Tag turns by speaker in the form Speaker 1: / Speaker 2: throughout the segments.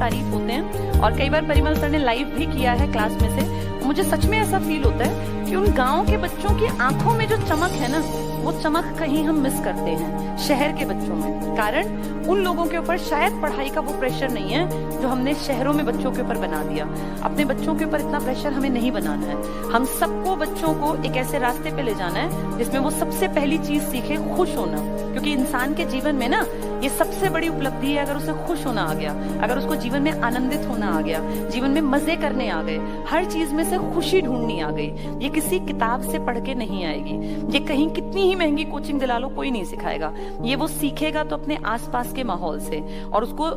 Speaker 1: तारीफ होते हैं और कई बार परिमल सर ने लाइव भी किया है क्लास में से। मुझे सच में ऐसा फील होता है कि उन गांव के बच्चों की आंखों में जो चमक है ना, वो चमक कहीं हम मिस करते हैं शहर के बच्चों में। कारण उन लोगों के ऊपर शायद पढ़ाई का वो प्रेशर नहीं है जो हमने शहरों में बच्चों के ऊपर बना दिया। अपने बच्चों के ऊपर इतना प्रेशर हमें नहीं बनाना है। हम सबको बच्चों को एक ऐसे रास्ते पे ले जाना है जिसमें वो सबसे पहली चीज सीखे खुश होना, क्योंकि इंसान के जीवन में ना ये सबसे बड़ी उपलब्धि है। अगर उसे खुश होना आ गया, अगर उसको जीवन में आनंदित होना आ गया, जीवन में मजे करने आ गए, हर चीज में से खुशी ढूंढनी आ गई, ये किसी किताब से पढ़ के नहीं आएगी। ये कहीं कितनी ही महंगी कोचिंग दिला लो, कोई नहीं सिखाएगा। ये वो सीखेगा तो अपने आसपास के माहौल से, और उसको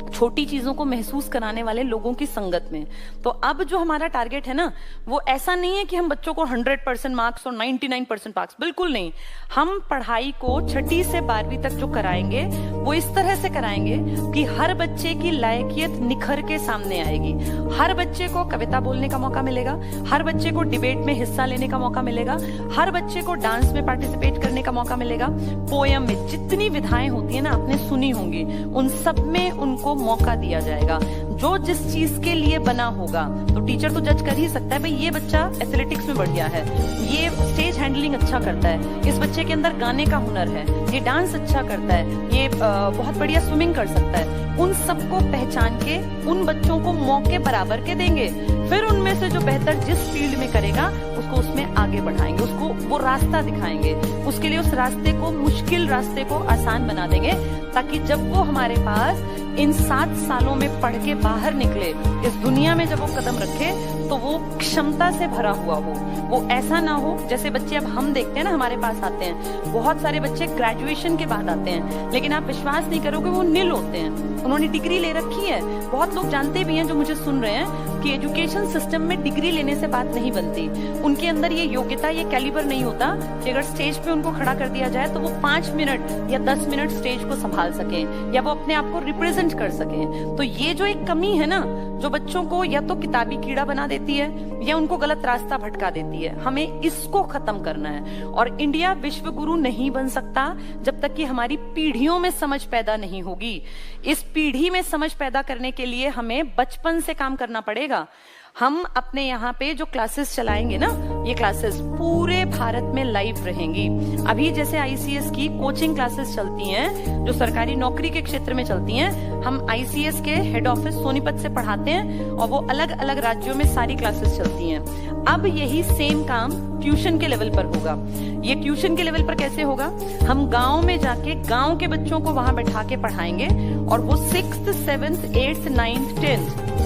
Speaker 1: छोटी चीजों को महसूस कराने वाले लोगों की संगत में। तो अब जो हमारा टारगेट है ना, वो ऐसा नहीं है कि हम बच्चों को 100% मार्क्स और 99% मार्क्स, बिल्कुल नहीं। हम पढ़ाई को 6ठी से 12वीं तक जो कराएंगे वो इस तरह से कराएंगे कि हर बच्चे की लायकियत निखर के सामने आएगी। हर बच्चे को कविता बोलने का मौका मिलेगा, हर बच्चे को डिबेट में हिस्सा लेने का मौका मिलेगा, हर बच्चे को डांस में पार्टिसिपेट करने का मौका मिलेगा। पोयम में जितनी विधाएं होती है ना, आपने सुनी होंगी, उन सब में उनको मौका दिया जाएगा। जो जिस चीज के लिए बना होगा, तो टीचर तो जज कर ही सकता है, भाई ये बच्चा एथलेटिक्स में बढ़िया है, ये स्टेज हैंडलिंग अच्छा करता है, इस बच्चे के अंदर गाने का हुनर है, ये डांस अच्छा करता है, ये बहुत बढ़िया स्विमिंग कर सकता है। उन सबको पहचान के उन बच्चों को मौके बराबर के देंगे। फिर उनमें से जो बेहतर जिस फील्ड में करेगा उसको उसमें आगे बढ़ाएंगे, उसको वो रास्ता दिखाएंगे, उसके लिए उस रास्ते को, मुश्किल रास्ते को आसान बना देंगे, ताकि जब वो हमारे पास इन 7 सालों में पढ़ के बाहर निकले, इस दुनिया में जब वो कदम रखे, तो वो क्षमता से भरा हुआ हो। वो ऐसा ना हो जैसे बच्चे अब हम देखते हैं ना, हमारे पास आते हैं बहुत सारे बच्चे ग्रेजुएशन के बाद आते हैं, लेकिन आप विश्वास नहीं करोगे वो निल होते हैं। उन्होंने डिग्री ले रखी है। बहुत लोग जानते भी हैं जो मुझे सुन रहे हैं कि एजुकेशन सिस्टम में डिग्री लेने से बात नहीं बनती। उनके अंदर ये योग्यता, ये कैलिबर नहीं होता कि अगर स्टेज पे उनको खड़ा कर दिया जाए तो वो 5 मिनट या 10 मिनट स्टेज को संभाल सकें, या वो अपने आप को रिप्रेजेंट कर सकें। तो ये जो एक कमी है ना, जो बच्चों को या तो किताबी कीड़ा बना देती है या उनको गलत रास्ता भटका देती है, हमें इसको खत्म करना है। और इंडिया विश्व गुरु नहीं बन सकता जब तक कि हमारी पीढ़ियों में समझ पैदा नहीं होगी। इस पीढ़ी में समझ पैदा करने के लिए हमें बचपन से काम करना पड़ेगा। हम अपने यहाँ पे जो क्लासेस चलाएंगे ना, ये क्लासेस पूरे भारत में लाइव रहेंगी। अभी जैसे आईसीएस की कोचिंग क्लासेस चलती हैं, जो सरकारी नौकरी के क्षेत्र में चलती हैं, हम आईसीएस के हेड ऑफिस सोनीपत से पढ़ाते हैं और वो अलग अलग राज्यों में सारी क्लासेस चलती हैं। अब यही सेम काम ट्यूशन के लेवल पर होगा। ये ट्यूशन के लेवल पर कैसे होगा? हम गांव में जाके गांव के बच्चों को वहां बैठा के पढ़ाएंगे, और वो 6th, 7th, 8th, 9th, 10th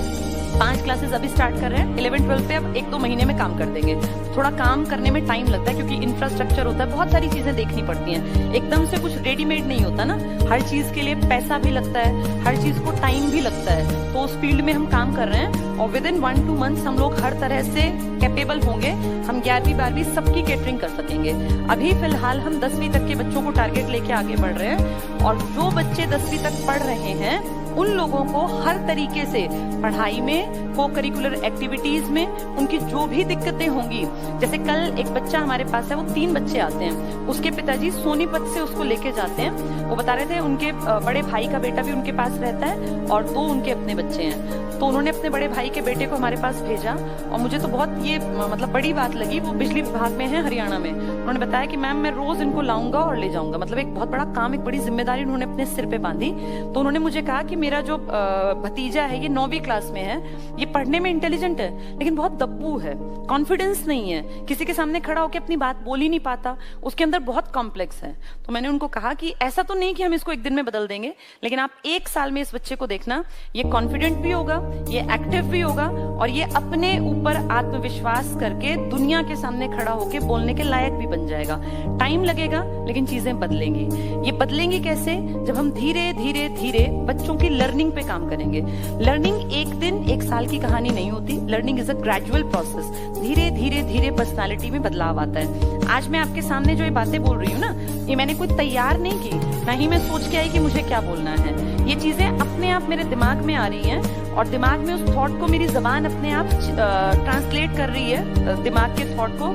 Speaker 1: 5 classes अभी स्टार्ट कर रहे हैं। 11, 12 पे अब 1-2 महीने में काम कर देंगे। थोड़ा काम करने में टाइम लगता है क्योंकि इंफ्रास्ट्रक्चर होता है, बहुत सारी चीजें देखनी पड़ती हैं। एकदम से कुछ रेडीमेड नहीं होता ना, हर चीज के लिए पैसा भी लगता है, हर चीज को टाइम भी लगता है। तो उस फील्ड में हम काम कर रहे हैं और विद इन 1-2 मंथ्स हम लोग हर तरह से कैपेबल होंगे। हम 11वीं 12वीं सबकी केटरिंग कर सकेंगे। अभी फिलहाल हम 10वीं तक के बच्चों को टारगेट लेके आगे बढ़ रहे हैं, और जो बच्चे 10वीं तक पढ़ रहे हैं उन लोगों को हर तरीके से पढ़ाई में, को करिकुलर एक्टिविटीज में उनकी जो भी दिक्कतें होंगी। जैसे कल एक बच्चा हमारे पास है, वो 3 बच्चे आते हैं, उसके पिताजी सोनीपत से उसको लेके जाते हैं। वो बता रहे थे उनके बड़े भाई का बेटा भी उनके पास रहता है और 2 उनके अपने बच्चे हैं। तो उन्होंने अपने बड़े भाई के बेटे को हमारे पास भेजा, और मुझे तो बहुत ये मतलब बड़ी बात लगी। वो बिजली विभाग में है हरियाणा में। उन्होंने बताया कि मैम मैं रोज इनको लाऊंगा और ले जाऊंगा। मतलब एक बहुत बड़ा काम, एक बड़ी जिम्मेदारी उन्होंने अपने सिर पे बांधी। तो उन्होंने मुझे कहा कि मेरा जो भतीजा है, ये 9वीं क्लास में है, ये पढ़ने में इंटेलिजेंट है लेकिन बहुत दब्बू है, कॉन्फिडेंस नहीं है, किसी के सामने खड़ा होकर अपनी बात बोल ही नहीं पाता, उसके अंदर बहुत कॉम्प्लेक्स है। तो मैंने उनको कहा कि ऐसा तो नहीं कि हम इसको एक दिन में बदल देंगे, लेकिन आप 1 साल में इस बच्चे को देखना, ये कॉन्फिडेंट भी होगा, ये एक्टिव भी होगा, और ये अपने ऊपर आत्मविश्वास करके दुनिया के सामने खड़ा होकर बोलने के लायक भी बन जाएगा। टाइम लगेगा लेकिन चीजें बदलेंगी। ये बदलेंगी कैसे? जब हम धीरे धीरे धीरे बच्चों की लर्निंग पे काम करेंगे। लर्निंग एक दिन 1 साल की कहानी नहीं होती। Learning is a gradual process. धीरे धीरे धीरे पर्सनालिटी में बदलाव आता है। आज मैं आपके सामने जो ये बातें बोल रही हूँ ना, ये मैंने कोई तैयार नहीं की, ना ही मैं सोच के आई कि मुझे क्या बोलना है। ये चीजें अपने आप मेरे दिमाग में आ रही हैं, और दिमाग में उस थॉट को मेरी जबान अपने आप ट्रांसलेट कर रही है, दिमाग के थॉट को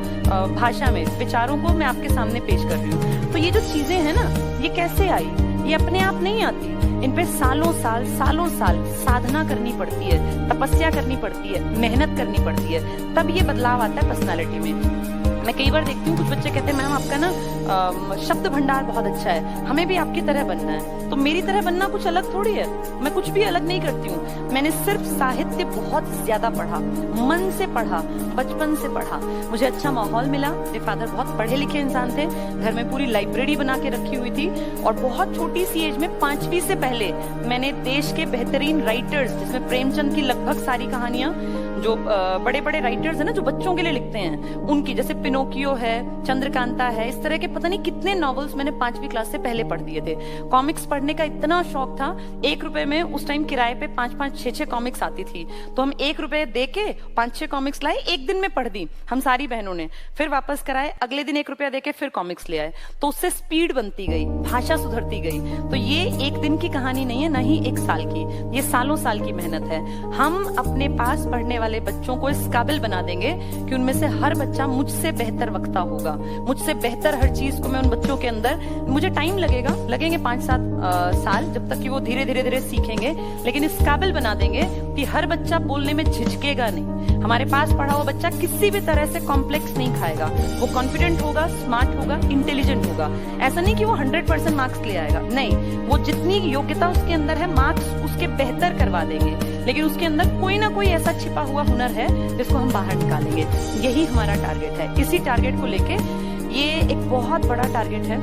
Speaker 1: भाषा में, विचारों को मैं आपके सामने पेश कर रही हूँ। तो ये जो चीजें हैं ना, ये कैसे आई? ये अपने आप नहीं आती, इन पे सालों साल साधना करनी पड़ती है, तपस्या करनी पड़ती है, मेहनत करनी पड़ती है, तब ये बदलाव आता है पर्सनालिटी में। मैं कई बार देखती हूँ कुछ बच्चे कहते हैं मैम आपका ना शब्द भंडार बहुत अच्छा है, हमें भी आपकी तरह बनना है। तो मेरी तरह बनना कुछ अलग थोड़ी है, मैं कुछ भी अलग नहीं करती हूँ। मैंने सिर्फ साहित्य बहुत ज्यादा पढ़ा, मन से पढ़ा, बचपन से पढ़ा। मुझे अच्छा माहौल मिला, मेरे फादर बहुत पढ़े लिखे इंसान थे, घर में पूरी लाइब्रेरी बना के रखी हुई थी, और बहुत छोटी सी एज में 5वीं से पहले मैंने देश के बेहतरीन राइटर्स, जिसमें प्रेमचंद की लगभग सारी कहानियां, जो बड़े बड़े राइटर्स हैं ना जो बच्चों के लिए लिखते हैं, उनकी, जैसे पिनोकियो है, चंद्रकांता है, इस तरह के पता नहीं कितने नॉवेल्स मैंने 5वीं क्लास से पहले पढ़ दिए थे। कॉमिक्स पढ़ने का इतना शौक था, 1 रुपए में उस टाइम किराए पे 5-5, 6-6 कॉमिक्स आती थी, तो हम 1 रुपए दे के 5-6 कॉमिक्स लाए, एक दिन में पढ़ दी हम सारी बहनों ने, फिर वापस कराए, अगले दिन 1 रुपया दे के फिर कॉमिक्स ले आए। तो उससे स्पीड बनती गई, भाषा सुधरती गई। तो ये एक दिन की कहानी नहीं है, ना ही 1 साल की, ये सालों साल की मेहनत है। हम अपने पास पढ़ने वाले बच्चों को इस काबिल बना देंगे कि उनमें से हर बच्चा मुझसे बेहतर वक्ता होगा, मुझसे बेहतर हर चीज को मैं उन बच्चों के अंदर, मुझे टाइम लगेंगे 5-7 साल, जब तक कि वो धीरे धीरे सीखेंगे, लेकिन इस काबिल बना देंगे कि हर बच्चा बोलने में झिझकेगा नहीं। हमारे पास पढ़ा हुआ बच्चा किसी भी तरह से कॉम्प्लेक्स नहीं खाएगा, वो कॉन्फिडेंट होगा, स्मार्ट होगा, इंटेलिजेंट होगा। ऐसा नहीं कि वो 100% मार्क्स ले आएगा, नहीं, वो जितनी योग्यता उसके अंदर है मार्क्स उसके बेहतर करवा देंगे, लेकिन उसके अंदर कोई ना कोई ऐसा छिपा हुआ हुनर है जिसको हम बाहर निकालेंगे। यही हमारा टारगेट है। इसी टारगेट को लेके, ये एक बहुत बड़ा टारगेट है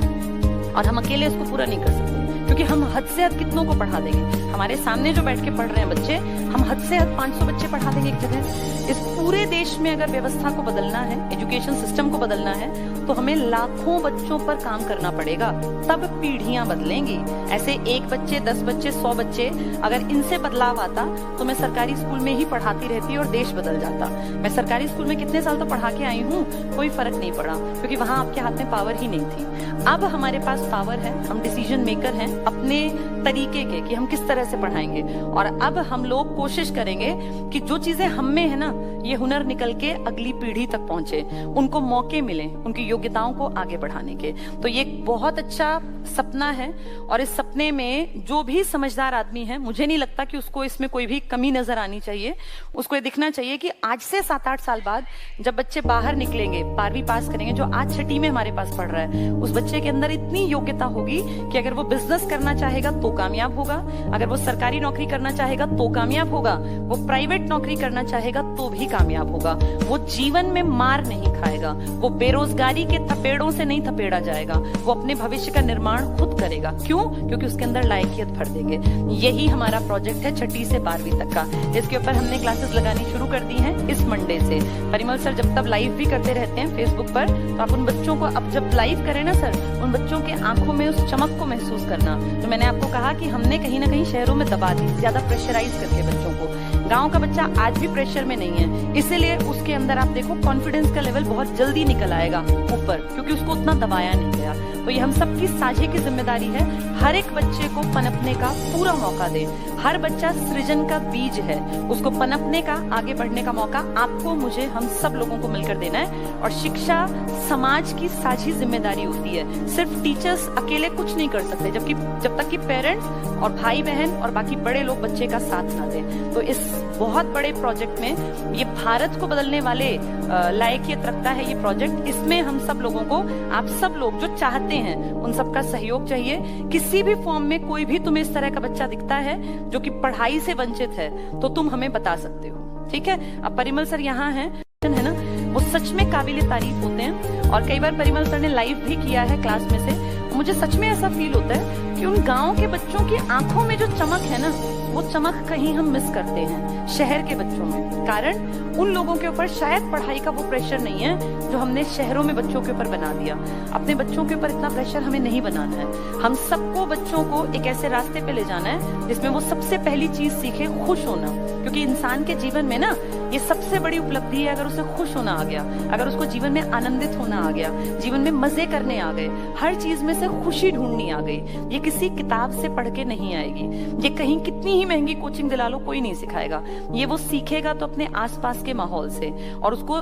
Speaker 1: और हम अकेले इसको पूरा नहीं कर सकते, क्योंकि हम हद से हद कितनों को पढ़ा देंगे। हमारे सामने जो बैठ के पढ़ रहे हैं बच्चे, हम हद से हद 500 बच्चे पढ़ा देंगे एक जगह। इस पूरे देश में अगर व्यवस्था को बदलना है, एजुकेशन सिस्टम को बदलना है, तो हमें लाखों बच्चों पर काम करना पड़ेगा, तब पीढ़ियां बदलेंगी। ऐसे 1 बच्चे, 10 बच्चे, 100 बच्चे, अगर इनसे बदलाव आता तो मैं सरकारी स्कूल में ही पढ़ाती रहती और देश बदल जाता। मैं सरकारी स्कूल में कितने साल तो पढ़ा के आई हूँ, कोई फर्क नहीं पड़ा, क्योंकि वहां आपके हाथ में पावर ही नहीं थी। अब हमारे पास पावर है, हम डिसीजन मेकर हैं अपने तरीके के, कि हम किस तरह से पढ़ाएंगे। और अब हम लोग कोशिश करेंगे कि जो चीजें हम में है ना, ये हुनर निकल के अगली पीढ़ी तक पहुंचे, उनको मौके मिले उनकी योग्यताओं को आगे बढ़ाने के। तो ये बहुत अच्छा सपना है, और इस सपने में जो भी समझदार आदमी है, मुझे नहीं लगता कि उसको इसमें कोई भी कमी नजर आनी चाहिए। उसको ये दिखना चाहिए कि आज से 7-8 साल बाद जब बच्चे बाहर निकलेंगे, 12वीं पास करेंगे, जो आज 6ठी में हमारे पास पढ़ रहा है, उस बच्चे के अंदर इतनी योग्यता होगी कि अगर वो बिजनेस करना चाहेगा तो कामयाब होगा, अगर वो सरकारी नौकरी करना चाहेगा तो कामयाब होगा, वो प्राइवेट नौकरी करना चाहेगा तो भी कामयाब होगा। वो जीवन में मार नहीं खाएगा, वो बेरोजगारी के थपेड़ों से नहीं थपेड़ा जाएगा, वो अपने भविष्य का निर्माण खुद करेगा। क्यों? क्योंकि उसके अंदर लायकियत भर देंगे। यही हमारा प्रोजेक्ट है 6ठी से 12वीं तक का। इसके ऊपर हमने क्लासेस लगानी शुरू कर दी हैं इस मंडे से। परिमल सर जब तब लाइव भी करते रहते हैं फेसबुक पर, तो आप उन बच्चों को, अब जब लाइव करें ना सर, उन बच्चों के आंखों में उस चमक को महसूस करना। तो मैंने आपको कहा कि हमने कहीं ना कहीं शहरों में दबा दी, ज्यादा प्रेशराइज करके बच्चों को। गांव का बच्चा आज भी प्रेशर में नहीं है, इसीलिए उसके अंदर आप देखो कॉन्फिडेंस का लेवल बहुत जल्दी निकल आएगा ऊपर, क्योंकि उसको उतना दबाया नहीं गया। तो ये हम सबकी साझे की जिम्मेदारी है, हर एक बच्चे को पनपने का पूरा मौका दे। हर बच्चा सृजन का बीज है, उसको पनपने का, आगे बढ़ने का मौका आपको, मुझे, हम सब लोगों को मिलकर देना है। और शिक्षा समाज की साझी जिम्मेदारी होती है, सिर्फ टीचर्स अकेले कुछ नहीं कर सकते, जबकि जब तक कि पेरेंट्स और भाई बहन और बाकी बड़े लोग बच्चे का साथ ना दें। तो इस बहुत बड़े प्रोजेक्ट में, ये भारत को बदलने वाले लायकियत रखता है ये प्रोजेक्ट। इसमें हम सब लोगों को, आप सब लोग जो चाहते हैं, उन सबका सहयोग चाहिए। किसी भी फॉर्म में कोई भी तुम्हें इस तरह का बच्चा दिखता है जो कि पढ़ाई से वंचित है, तो तुम हमें बता सकते हो, ठीक है। अब परिमल सर यहाँ हैं, है ना, वो सच में काबिले तारीफ होते हैं। और कई बार परिमल सर ने लाइव भी किया है क्लास में से, मुझे सच में ऐसा फील होता है कि उन गांव के बच्चों की आंखों में जो चमक है ना, वो चमक कहीं हम मिस करते हैं शहर के बच्चों में। कारण उन लोगों के ऊपर शायद पढ़ाई का वो प्रेशर नहीं है जो हमने शहरों में बच्चों के ऊपर बना दिया। अपने बच्चों के ऊपर इतना प्रेशर हमें नहीं बनाना है। हम सबको, बच्चों को एक ऐसे रास्ते पे ले जाना है जिसमें वो सबसे पहली चीज सीखे खुश होना, क्योंकि इंसान के जीवन में ना ये सबसे बड़ी उपलब्धि है। अगर उसे खुश होना आ गया, अगर उसको जीवन में आनंदित होना आ गया, जीवन में मजे करने आ गए, हर चीज में से खुशी ढूंढनी आ गई, ये किसी किताब से पढ़ के नहीं आएगी, ये कहीं कितनी ही महंगी कोचिंग दिला लो कोई नहीं सिखाएगा। ये वो सीखेगा तो अपने आसपास के माहौल से, और उसको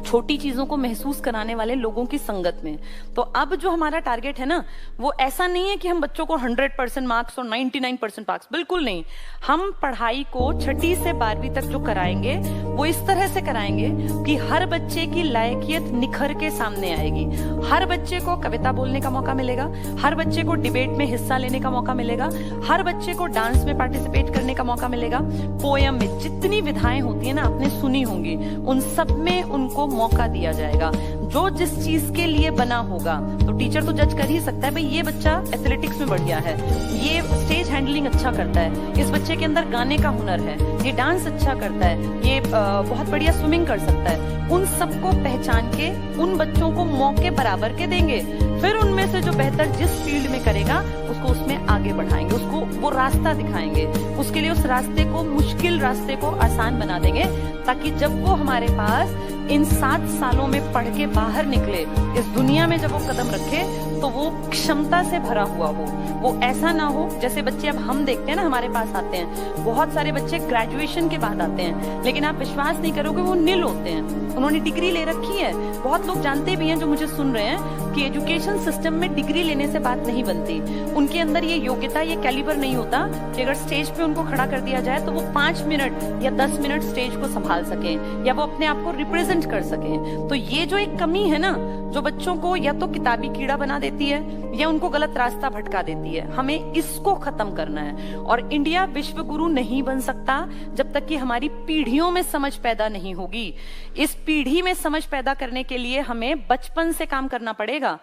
Speaker 1: छोटी चीजों को महसूस कराने वाले लोगों की संगत में। तो अब जो हमारा टारगेट है ना, वो ऐसा नहीं है कि हम बच्चों को 100% मार्क्स और 99% मार्क्स, बिल्कुल नहीं। हम पढ़ाई को 6ठी से 12वीं तक जो कराएंगे वो इस तरह से कराएंगे कि हर बच्चे की लायकियत निखर के सामने आएगी। हर बच्चे को कविता बोलने का मौका मिलेगा, हर बच्चे को डिबेट में हिस्सा लेने का मौका मिलेगा, हर बच्चे को डांस में पार्टिसिपेट करने का मौका मिलेगा। पोयम में जितनी विधाएं होती है ना, आपने सुनी होंगी, उन सब में उनको मौका दिया जाएगा। जो जिस चीज के लिए बना होगा, तो टीचर तो जज कर ही सकता है, भाई ये बच्चा एथलेटिक्स में बढ़िया है, ये स्टेज हैंडलिंग अच्छा करता है, इस बच्चे के अंदर गाने का हुनर है, ये डांस अच्छा करता है, ये बहुत बढ़िया स्विमिंग कर सकता है। उन सबको पहचान के उन बच्चों को मौके बराबर के देंगे। फिर उनमें से जो बेहतर जिस फील्ड में करेगा उसको उसमें आगे बढ़ाएंगे, उसको वो रास्ता दिखाएंगे, उसके लिए उस रास्ते को, मुश्किल रास्ते को आसान बना देंगे, ताकि जब वो हमारे पास इन 7 सालों में पढ़ के बाहर निकले, इस दुनिया में जब वो कदम रखे, तो वो क्षमता से भरा हुआ हो। वो ऐसा ना हो जैसे बच्चे अब हम देखते हैं ना, हमारे पास आते हैं, बहुत सारे बच्चे ग्रेजुएशन के बाद आते हैं, लेकिन आप विश्वास नहीं करोगे वो निल होते हैं। उन्होंने डिग्री ले रखी है। बहुत लोग जानते भी हैं जो मुझे सुन रहे हैं कि एजुकेशन सिस्टम में डिग्री लेने से बात नहीं बनती। उनके अंदर ये योग्यता, ये कैलिबर नहीं होता कि अगर स्टेज पे उनको खड़ा कर दिया जाए तो वो 5 मिनट या 10 मिनट स्टेज को संभाल सकें, या वो अपने आप को रिप्रेजेंट कर सकें। तो ये जो एक कमी है ना, जो बच्चों को या तो किताबी कीड़ा बना देती है या उनको गलत रास्ता भटका देती है, हमें इसको खत्म करना है। और इंडिया विश्व गुरु नहीं बन सकता जब तक कि हमारी पीढ़ियों में समझ पैदा नहीं होगी। इस पीढ़ी में समझ पैदा करने के लिए हमें बचपन से काम करना पड़ेगा।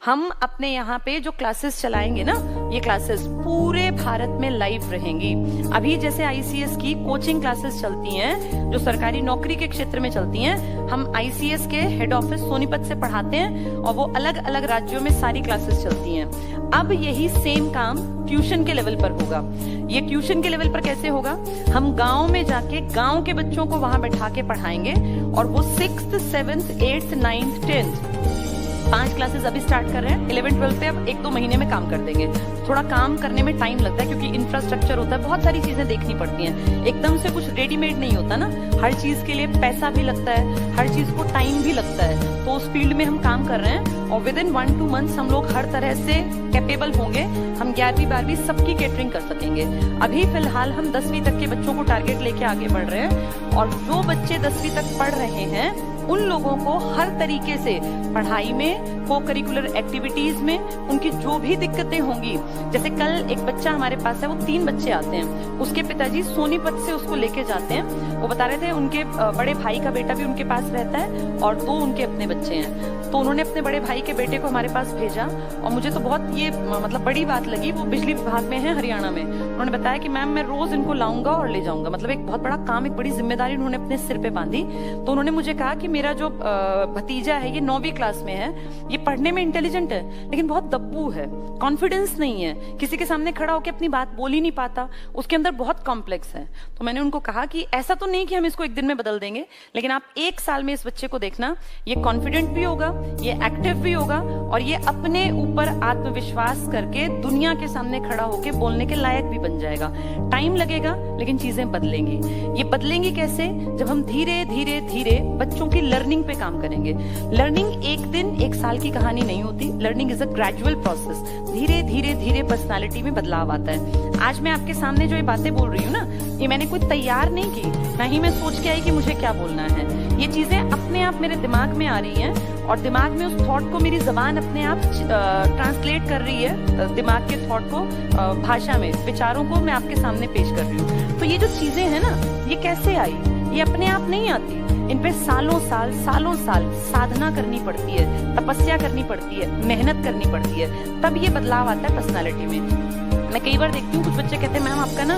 Speaker 1: हम अपने यहाँ पे जो क्लासेस चलाएंगे ना, ये क्लासेस पूरे भारत में लाइव रहेंगी। अभी जैसे आईसीएस की कोचिंग क्लासेस चलती हैं, जो सरकारी नौकरी के क्षेत्र में चलती हैं, हम आईसीएस के हेड ऑफिस सोनीपत से पढ़ाते हैं और वो अलग अलग राज्यों में सारी क्लासेस चलती हैं। अब यही सेम काम ट्यूशन के लेवल पर होगा। ये ट्यूशन के लेवल पर कैसे होगा? हम गांव में जाके गांव के बच्चों को वहां बैठा के पढ़ाएंगे, और वो 6th, 7th, 8th, 9th, 10th 5 classes अभी स्टार्ट कर रहे हैं। 11th, 12th पे अब 1-2 महीने में काम कर देंगे। थोड़ा काम करने में टाइम लगता है क्योंकि इंफ्रास्ट्रक्चर होता है, बहुत सारी चीजें देखनी पड़ती हैं। एकदम से कुछ रेडीमेड नहीं होता ना, हर चीज के लिए पैसा भी लगता है, हर चीज को टाइम भी लगता है। तो उस फील्ड में हम काम कर रहे हैं और विद इन 1-2 मंथ्स हम लोग हर तरह से कैपेबल होंगे। हम 11वीं 12वीं सबकी केटरिंग कर सकेंगे। अभी फिलहाल हम 10वीं तक के बच्चों को टारगेट लेके आगे बढ़ रहे हैं, और जो बच्चे 10वीं तक पढ़ रहे हैं उन लोगों को हर तरीके से पढ़ाई में, को करिकुलर एक्टिविटीज में उनकी जो भी दिक्कतें होंगी। जैसे कल एक बच्चा हमारे पास है, वो 3 बच्चे आते हैं, उसके पिताजी सोनीपत से उसको लेके जाते हैं। वो बता रहे थे उनके बड़े भाई का बेटा भी उनके पास रहता है और 2 उनके अपने बच्चे हैं। तो उन्होंने अपने बड़े भाई के बेटे को हमारे पास भेजा, और मुझे तो बहुत ये मतलब बड़ी बात लगी। वो बिजली विभाग में है, हरियाणा में। उन्होंने बताया कि मैम मैं रोज इनको लाऊंगा और ले जाऊंगा। मतलब एक बहुत बड़ा काम, एक बड़ी जिम्मेदारी उन्होंने अपने सिर पे बांधी। तो उन्होंने मुझे कहा कि मेरा जो भतीजा है, ये 9वीं क्लास में है, ये पढ़ने में इंटेलिजेंट है, लेकिन बहुत दब्बू है, कॉन्फिडेंस नहीं है, किसी के सामने खड़ा होकर अपनी बात बोल ही नहीं पाता, उसके अंदर बहुत कॉम्प्लेक्स है। तो मैंने उनको कहा कि ऐसा तो नहीं कि हम इसको एक दिन में बदल देंगे, लेकिन आप 1 साल में इस बच्चे को देखना, ये कॉन्फिडेंट भी होगा, ये एक्टिव भी होगा, और ये अपने ऊपर आत्मविश्वास करके दुनिया के सामने खड़ा होकर बोलने के लायक भी बन जाएगा। टाइम लगेगा, लेकिन चीजें बदलेंगी। ये बदलेंगी कैसे? जब हम धीरे धीरे धीरे बच्चों की लर्निंग पे काम करेंगे। लर्निंग एक दिन, 1 साल की कहानी नहीं होती। Learning is a gradual process. धीरे धीरे धीरे पर्सनालिटी में बदलाव आता है। आज मैं आपके सामने जो ये बातें बोल रही हूँ ना, ये मैंने कोई तैयार नहीं की, ना ही मैं सोच के आई कि मुझे क्या बोलना है। ये चीजें अपने आप मेरे दिमाग में आ रही हैं, और दिमाग में उस थॉट को मेरी जबान अपने आप ट्रांसलेट कर रही है, दिमाग के थॉट को भाषा में, विचारों को मैं आपके सामने पेश कर रही हूँ। तो ये जो चीजें हैं ना, ये कैसे आई? ये अपने आप नहीं आती। इन पे सालों साल साधना करनी पड़ती है, तपस्या करनी पड़ती है, मेहनत करनी पड़ती है, तब ये बदलाव आता है पर्सनालिटी में। मैं कई बार देखती हूँ कुछ बच्चे कहते हैं मैम आपका ना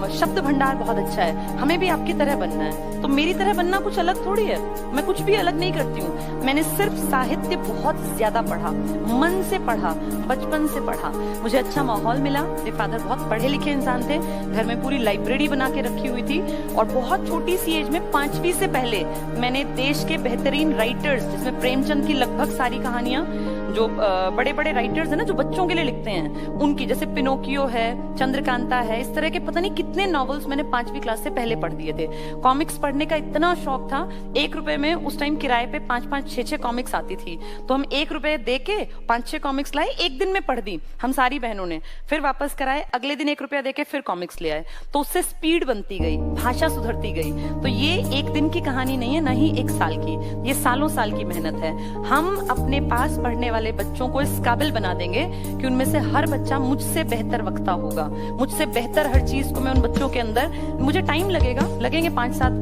Speaker 1: शब्द भंडार बहुत अच्छा है, हमें भी आपकी तरह बनना है। तो मेरी तरह बनना कुछ अलग थोड़ी है, मैं कुछ भी अलग नहीं करती हूँ। मैंने सिर्फ साहित्य बहुत ज्यादा पढ़ा, मन से पढ़ा, बचपन से पढ़ा। मुझे अच्छा माहौल मिला, मेरे फादर बहुत पढ़े लिखे इंसान थे, घर में पूरी लाइब्रेरी बना के रखी हुई थी, और बहुत छोटी सी एज में 5वीं से पहले मैंने देश के बेहतरीन राइटर्स, जिसमें प्रेमचंद की लगभग सारी कहानियां, जो बड़े बड़े राइटर्स है ना जो बच्चों के लिए लिखते हैं, उनकी, जैसे पिनोकियो है, चंद्रकांता है, इस तरह के पता नहीं कितने नॉवेल्स मैंने 5वीं क्लास से पहले पढ़ दिए थे। कॉमिक्स पढ़ने का इतना शौक था, 1 रुपए में उस टाइम किराए पे 5-5, 6-6 कॉमिक्स आती थी, तो हम 1 रुपए दे के 5-6 कॉमिक्स लाए, एक दिन में पढ़ दी हम सारी बहनों ने, फिर वापस कराए, अगले दिन 1 रुपया दे के फिर कॉमिक्स ले आए। तो उससे स्पीड बनती गई, भाषा सुधरती गई। तो ये एक दिन की कहानी नहीं है, ना ही 1 साल की, ये सालों साल की मेहनत है। हम अपने पास पढ़ने वाले बच्चों को इस काबिल बना देंगे कि उनमें से हर बच्चा मुझसे बेहतर वक्ता होगा, मुझसे बेहतर हर चीज को मैं उन बच्चों के अंदर, मुझे टाइम लगेंगे 5-7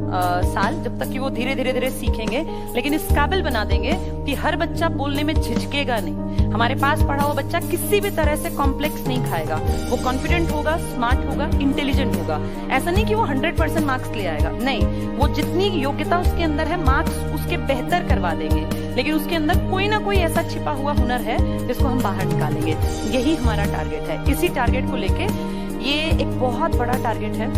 Speaker 1: साल, जब तक कि वो धीरे धीरे सीखेंगे, लेकिन इस काबिल बना देंगे कि हर बच्चा बोलने में झिझकेगा नहीं। हमारे पास पढ़ा हुआ बच्चा किसी भी तरह से कॉम्प्लेक्स नहीं खाएगा, वो कॉन्फिडेंट होगा, स्मार्ट होगा, इंटेलिजेंट होगा। ऐसा नहीं कि वो 100% मार्क्स ले आएगा, नहीं, वो जितनी योग्यता उसके अंदर है मार्क्स उसके बेहतर करवा देंगे, लेकिन उसके अंदर कोई ना कोई ऐसा छिपा हुआ हुनर है जिसको हम बाहर निकालेंगे। यही हमारा टारगेट है। इसी टारगेट को लेके, ये एक बहुत बड़ा टारगेट है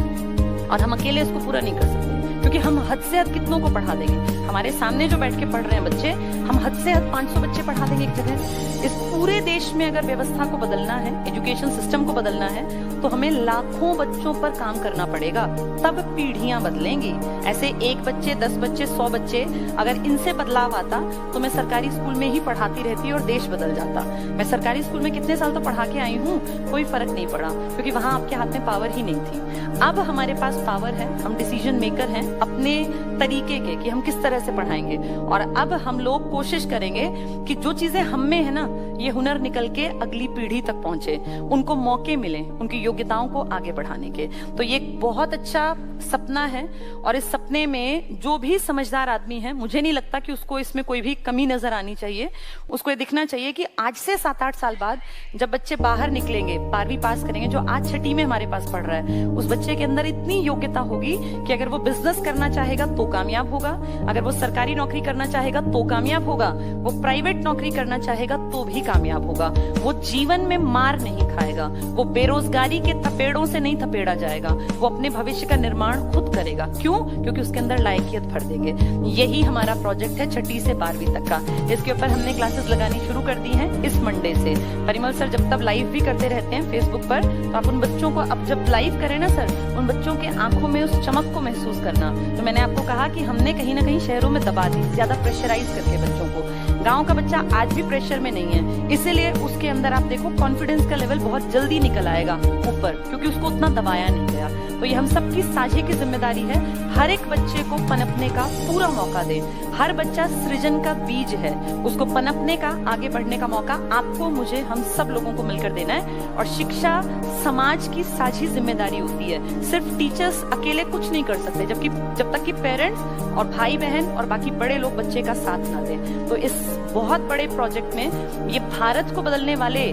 Speaker 1: और हम अकेले इसको पूरा नहीं कर सकते, क्योंकि हम हद से हद कितनों को पढ़ा देंगे। हमारे सामने जो बैठ के पढ़ रहे हैं बच्चे, हम हद से हद 500 बच्चे पढ़ा देंगे एक जगह। इस पूरे देश में अगर व्यवस्था को बदलना है, एजुकेशन सिस्टम को बदलना है, तो हमें लाखों बच्चों पर काम करना पड़ेगा, तब पीढ़ियां बदलेंगी। ऐसे 1 बच्चे, 10 बच्चे, 100 बच्चे, अगर इनसे बदलाव आता तो मैं सरकारी स्कूल में ही पढ़ाती रहती और देश बदल जाता। मैं सरकारी स्कूल में कितने साल तो पढ़ा के आई हूँ, कोई फर्क नहीं पड़ा, क्योंकि वहां आपके हाथ में पावर ही नहीं थी। अब हमारे पास पावर है, हम डिसीजन मेकर हैं अपने तरीके के, कि हम किस तरह से पढ़ाएंगे। और अब हम लोग कोशिश करेंगे कि जो चीजें हम में है ना, ये हुनर निकल के अगली पीढ़ी तक पहुंचे, उनको मौके मिले उनकी योग्यताओं को आगे बढ़ाने के। तो ये बहुत अच्छा सपना है, और इस सपने में जो भी समझदार आदमी है, मुझे नहीं लगता कि उसको इसमें कोई भी कमी नजर आनी चाहिए। उसको ये दिखना चाहिए कि आज से 7-8 साल बाद जब बच्चे बाहर निकलेंगे, 12वीं पास करेंगे, जो आज 6ठी में हमारे पास पढ़ रहा है, उस बच्चे के अंदर इतनी योग्यता होगी कि अगर वो बिजनेस करना चाहेगा तो कामयाब होगा, अगर वो सरकारी नौकरी करना चाहेगा तो कामयाब होगा, वो प्राइवेट नौकरी करना चाहेगा तो भी कामयाब होगा। वो जीवन में मार नहीं खाएगा, वो बेरोजगारी के थपेड़ों से नहीं थपेड़ा जाएगा, वो अपने भविष्य का निर्माण खुद करेगा। क्यों? क्योंकि उसके अंदर लायकियत भर देंगे। यही हमारा प्रोजेक्ट है 6ठी से 12वीं तक का। इसके ऊपर हमने क्लासेस लगानी शुरू कर दी हैं इस मंडे से। परिमल सर जब तब लाइव भी करते रहते हैं फेसबुक पर, तो आप उन बच्चों को, अब जब लाइव करें ना सर, उन बच्चों के आंखों में उस चमक को महसूस करना। तो मैंने आपको कहा कि हमने कहीं ना कहीं शहरों में दबा दी, ज्यादा प्रेशराइज करके बच्चों को। गांव का बच्चा आज भी प्रेशर में नहीं है, इसीलिए उसके अंदर आप देखो कॉन्फिडेंस का लेवल बहुत जल्दी निकल आएगा ऊपर, क्योंकि उसको उतना दबाया नहीं गया। तो ये हम सबकी साझे की जिम्मेदारी है, हर एक बच्चे को पनपने का पूरा मौका दे। हर बच्चा सृजन का बीज है, उसको पनपने का, आगे बढ़ने का मौका आपको, मुझे, हम सब लोगों को मिलकर देना है। और शिक्षा समाज की साझी जिम्मेदारी होती है, सिर्फ टीचर्स अकेले कुछ नहीं कर सकते, जबकि जब तक कि पेरेंट्स और भाई बहन और बाकी बड़े लोग बच्चे का साथ ना दें। तो इस बहुत बड़े प्रोजेक्ट में, ये भारत को बदलने वाले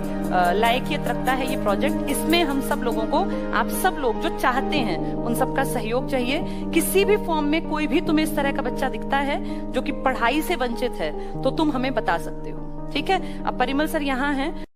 Speaker 1: लायकियत रखता है ये प्रोजेक्ट। इसमें हम सब लोगों को, आप सब लोग जो चाहते हैं, उन सबका सहयोग चाहिए। किसी भी फॉर्म में कोई भी तुम्हें इस तरह का बच्चा दिखता है जो कि पढ़ाई से वंचित है, तो तुम हमें बता सकते हो, ठीक है? अब परिमल सर यहाँ हैं।